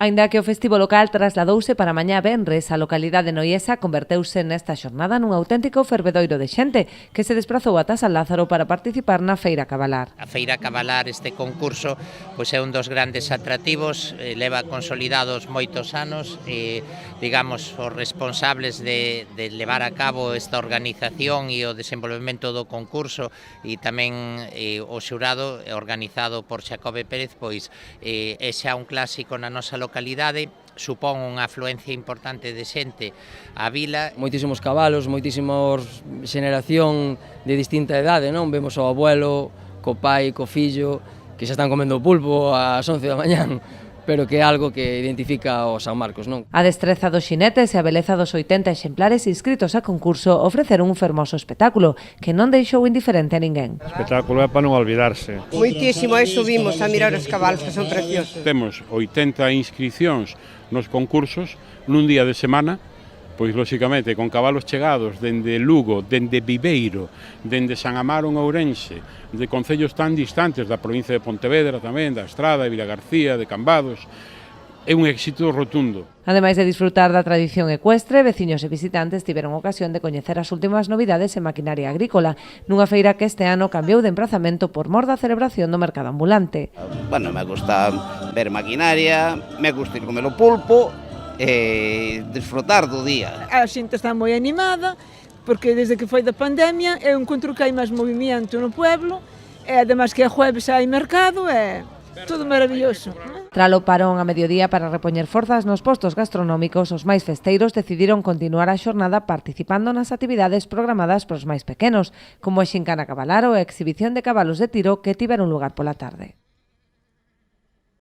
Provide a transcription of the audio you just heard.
Aínda que o festivo local trasladouse para mañá venres, a localidade noiesa converteuse nesta xornada nun auténtico fervedoiro de xente que se desplazou ata San Lázaro para participar na Feira Cabalar. A Feira Cabalar, este concurso, pois é un dos grandes atractivos, leva consolidados moitos anos e, digamos, os responsables de levar a cabo esta organización e o desenvolvemento do concurso e tamén o xurado organizado por Xacobe Pérez, pois é xa un clásico na nosa localidade, supón unha afluencia importante de xente á vila. Moitísimos cabalos, moitísimos xeneración de distinta idade, non? Vemos ao abuelo, co pai, co fillo, que xa están comendo pulpo ás 11 da mañán, pero que é algo que identifica o San Marcos, non? A destreza dos xinetes e a beleza dos 80 exemplares inscritos a concurso ofreceron un fermoso espectáculo que non deixou indiferente a ninguén. O espectáculo é para non olvidarse. Moitísimo, aí subimos a mirar os cabalos, que son preciosos. Temos 80 inscricións nos concursos nun día de semana, pois lóxicamente con cabalos chegados dende Lugo, dende Viveiro, dende San Amaro en Ourense, de concellos tan distantes da provincia de Pontevedra tamén, da Estrada, de Vilagarcía, de Cambados. É un éxito rotundo. Ademais de disfrutar da tradición ecuestre, veciños e visitantes tiveron ocasión de coñecer as últimas novidades en maquinaria agrícola, nunha feira que este ano cambiou de emprazamento por mor da celebración do mercado ambulante. Bueno, me gusta ver maquinaria, me gusta ir comer o pulpo e disfrutar do día. A xente está moi animada, porque desde que foi da pandemia eu encontro que hai máis movimento no pueblo, e ademais que a jueves hai mercado, é todo maravilloso. Tralo parón a mediodía para repoñer forzas nos postos gastronómicos, os máis festeiros decidiron continuar a xornada participando nas actividades programadas pros máis pequenos, como a xincana cabalar ou a exhibición de cabalos de tiro que tiveron lugar pola tarde.